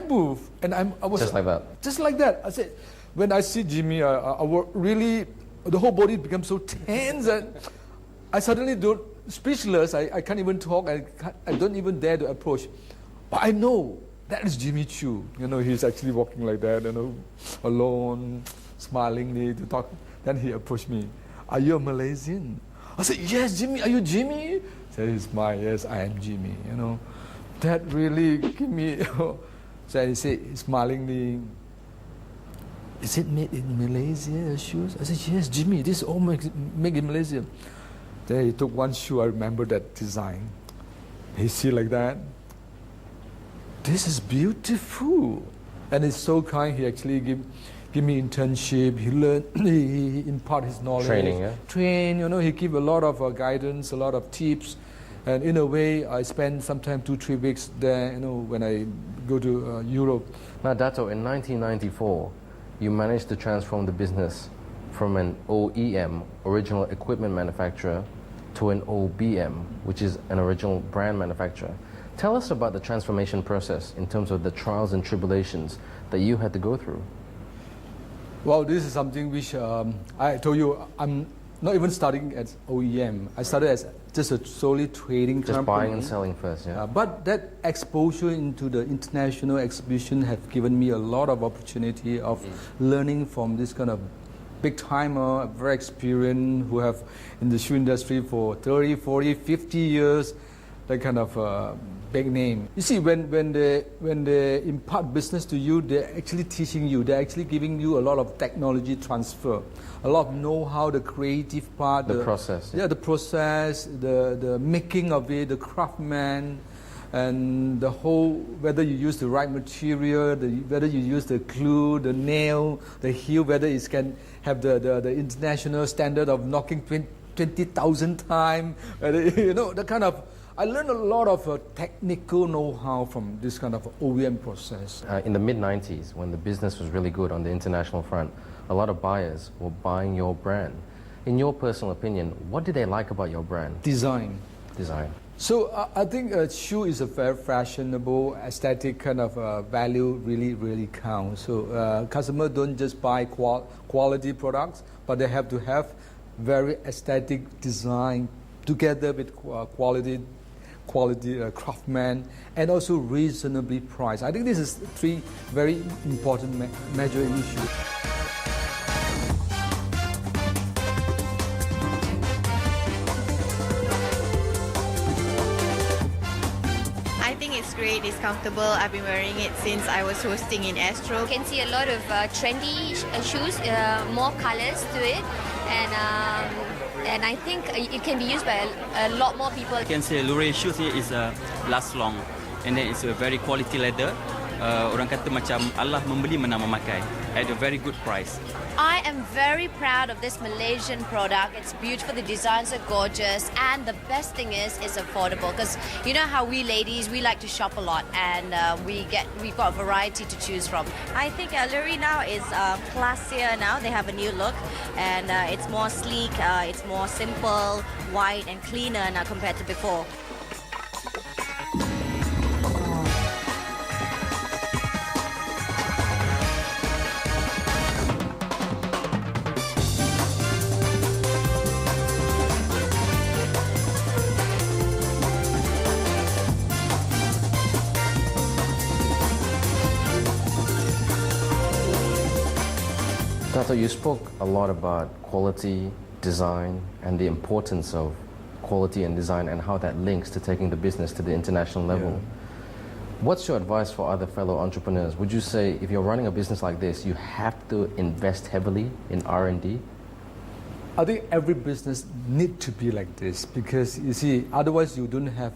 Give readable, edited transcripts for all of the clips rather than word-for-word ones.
moved, and I was Just like that? Just like that. I said, when I see Jimmy, really, the whole body becomes so tense, and I suddenly don't, speechless. I can't even talk. I don't even dare to approach. But I know that is Jimmy Choo. He's actually walking like that, alone, smilingly to talk. Then he approached me. Are you a Malaysian? I said, yes, Jimmy. Are you Jimmy? He said, he smiled. Yes, I am Jimmy. That really gave me. So he said, smilingly, is it made in Malaysia, shoes? I said, yes, Jimmy, this is all made in Malaysia. Then he took one shoe, I remember that design. He see like that. This is beautiful. And he's so kind, he actually give me internship, he learned, he impart his knowledge. Training, yeah? Train, he give a lot of guidance, a lot of tips. And in a way, I spend sometimes 2-3 weeks there, when I go to Europe. Now, Dato, in 1994, you managed to transform the business from an OEM, original equipment manufacturer, to an OBM, which is an original brand manufacturer. Tell us about the transformation process in terms of the trials and tribulations that you had to go through. Well, this is something which I told you, I'm not even starting as OEM. I started as just a solely trading company. Just buying and selling first, yeah? But that exposure into the international exhibition have given me a lot of opportunity of learning from this kind of big timer, very experienced, who have in the shoe industry for 30, 40, 50 years, that kind of big name. You see, when they impart business to you, they're actually teaching you, they're actually giving you a lot of technology transfer, a lot of know-how, the creative part. The process. Yeah, the process, the making of it, the craftsman, and the whole, whether you use the right material, whether you use the glue, the nail, the heel, whether it can have the international standard of knocking 20,000 times, the kind of, I learned a lot of technical know-how from this kind of OEM process. In the mid-90s, when the business was really good on the international front, a lot of buyers were buying your brand. In your personal opinion, what did they like about your brand? Design. Design. So I think a shoe is a very fashionable, aesthetic kind of value really counts. So customers don't just buy quality products, but they have to have very aesthetic design together with quality craftsman, and also reasonably priced. I think this is 3 very important major issues. I think it's great, it's comfortable. I've been wearing it since I was hosting in Astro. You can see a lot of trendy shoes, more colors to it, and I think it can be used by a lot more people. You can say Lew shoes here is last long, and then it's a very quality leather. Orang kata macam Allah membeli mana memakai at a very good price. I am very proud of this Malaysian product. It's beautiful, the designs are gorgeous, and the best thing is it's affordable, because you know how we ladies, we like to shop a lot, and we've got a variety to choose from. I think Lew now is classier now. They have a new look, and it's more sleek, it's more simple, white and cleaner now compared to before. Dato, you spoke a lot about quality, design, and the importance of quality and design and how that links to taking the business to the international level. Yeah. What's your advice for other fellow entrepreneurs? Would you say if you're running a business like this, you have to invest heavily in R&D? I think every business need to be like this, because you see, otherwise you don't have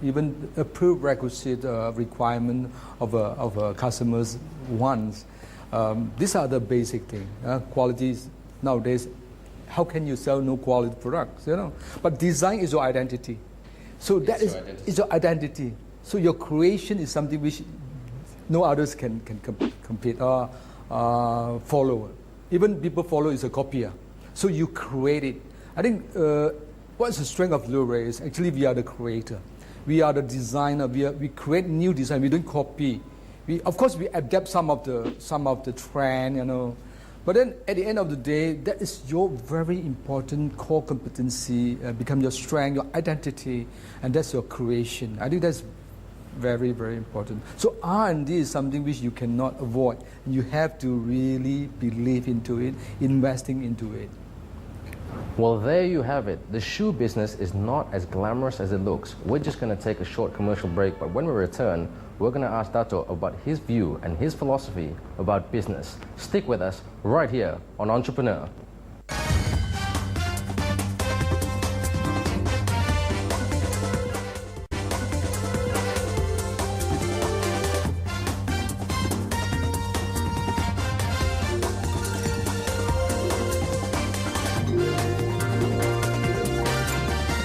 even a prerequisite requirement of a customer's wants. These are the basic things. Quality nowadays, how can you sell no quality products? But design is your identity. So that is your identity. So your creation is something which no others can compete or follow. Even people follow is a copier. So you create it. I think what's the strength of Lew is actually we are the creator. We are the designer. We create new design. We don't copy. Of course, we adapt some of the trend, you know. But then at the end of the day, that is your very important core competency, become your strength, your identity, and that's your creation. I think that's very, very important. So R&D is something which you cannot avoid. You have to really believe into it, investing into it. Well, there you have it. The shoe business is not as glamorous as it looks. We're just going to take a short commercial break, but when we return, we're going to ask Dato about his view and his philosophy about business. Stick with us right here on Entrepreneur.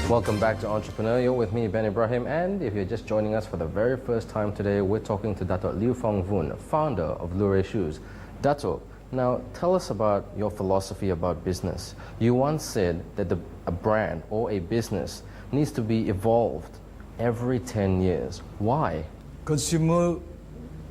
Welcome back to Entrepreneur. You're with me, Ben Ibrahim, and if you're just joining us for the very first time today, we're talking to Dato Lew Fong Voon, founder of Lew Shoes. Dato, now tell us about your philosophy about business. You once said that a brand or a business needs to be evolved every 10 years. Why? Consumer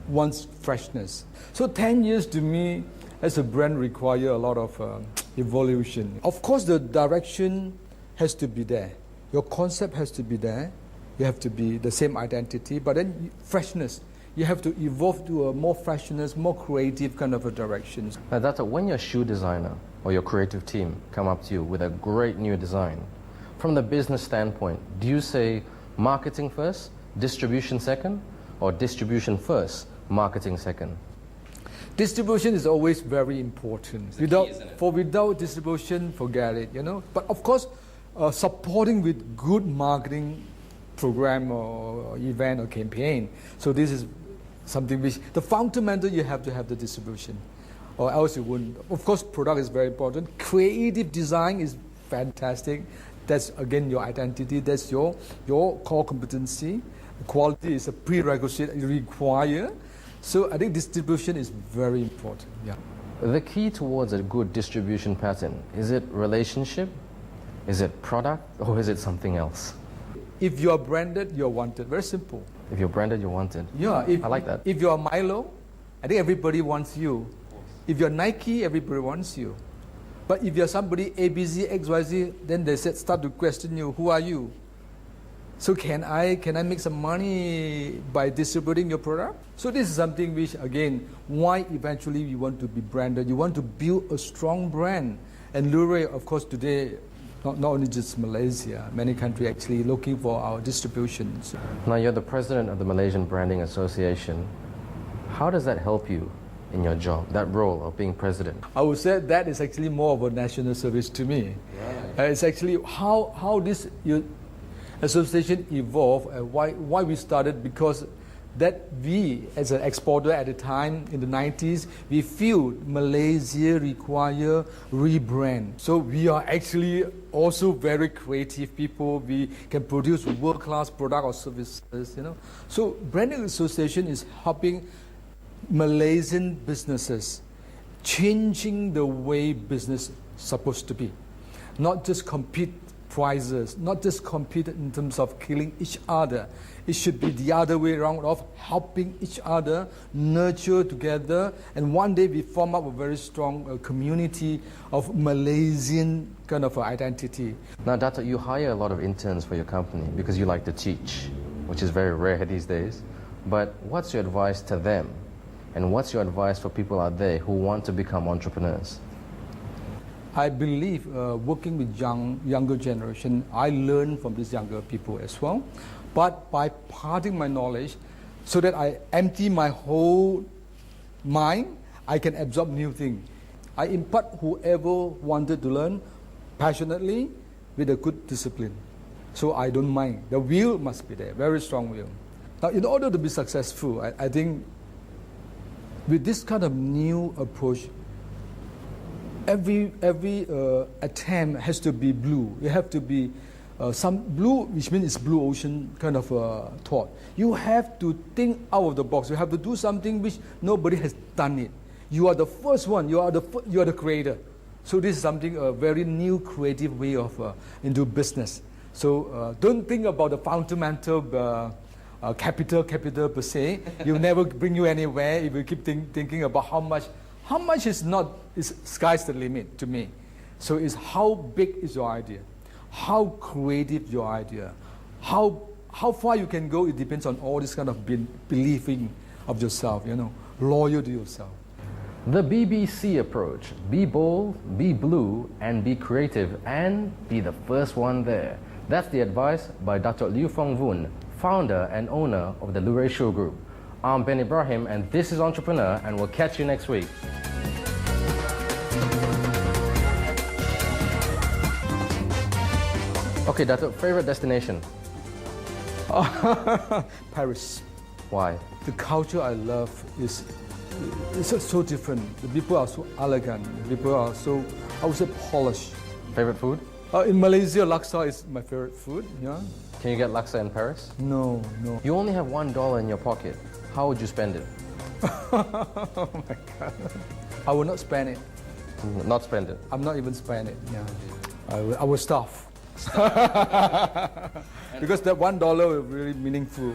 wants freshness. So 10 years to me as a brand require a lot of evolution. Of course, the direction has to be there. Your concept has to be there. You have to be the same identity, but then freshness. You have to evolve to a more freshness, more creative kind of a direction. Now, Dato, when your shoe designer or your creative team come up to you with a great new design, from the business standpoint, do you say marketing first, distribution second, or distribution first, marketing second? Distribution is always very important. Without distribution, forget it, you know. But of course, supporting with good marketing program or event or campaign. So this is something which, the fundamental, you have to have the distribution, or else you wouldn't. Of course, product is very important. Creative design is fantastic. That's again your identity. That's your core competency. Quality is a prerequisite you require. So I think distribution is very important. Yeah. The key towards a good distribution pattern, is it relationship? Is it product, or is it something else? If you are branded, you're wanted. Very simple. If you're branded, you're wanted. Yeah. I like that. If you are Milo, I think everybody wants you. If you're Nike, everybody wants you. But if you're somebody ABC, XYZ, then they start to question you, who are you? So can I make some money by distributing your product? So this is something which, again, why eventually you want to be branded. You want to build a strong brand. And Lew, of course, today, not only just Malaysia, many countries actually looking for our distributions. Now you're the president of the Malaysian Branding Association. How does that help you in your job, that role of being president? I would say that is actually more of a national service to me. Right. It's actually how this association evolved and why we started, because that we, as an exporter at the time in the 90s, we feel Malaysia require rebrand. So we are actually also very creative people. We can produce world-class product or services, you know. So Branding Association is helping Malaysian businesses changing the way business is supposed to be. Not just compete prices, not just compete in terms of killing each other. It should be the other way around, of helping each other, nurture together, and one day we form up a very strong community of Malaysian kind of identity. Now, Dato, you hire a lot of interns for your company because you like to teach, which is very rare these days. But what's your advice to them? And what's your advice for people out there who want to become entrepreneurs? I believe working with younger generation, I learn from these younger people as well. But by imparting my knowledge, so that I empty my whole mind, I can absorb new things. I impart whoever wanted to learn passionately with a good discipline. So I don't mind. The will must be there, very strong will. Now, in order to be successful, I think with this kind of new approach, every attempt has to be blue. You have to be some blue, which means it's blue ocean kind of thought. You have to think out of the box. You have to do something which nobody has done it. You are the first one. You are the creator. So this is something a very new creative way of into business. So don't think about the fundamental capital per se. It will never bring you anywhere if you keep thinking about how much. How much is not, is sky's the limit to me. So it's how big is your idea, how creative your idea, how far you can go. It depends on all this kind of believing of yourself, loyal to yourself. The BBC approach: be bold, be blue, and be creative, and be the first one there. That's the advice by Dato Lew Fong Voon, founder and owner of the Lew Show Group. I'm Ben Ibrahim, and this is Entrepreneur, and we'll catch you next week. Okay, Dato, favorite destination? Paris. Why? The culture I love is so different. The people are so elegant. The people are so, I would say, polished. Favorite food? In Malaysia, laksa is my favorite food. Yeah. Can you get laksa in Paris? No. You only have $1 in your pocket. How would you spend it? Oh my God. I will not spend it. Not spend it? I'm not even spend it. Yeah. I will starve. Because that $1 is really meaningful.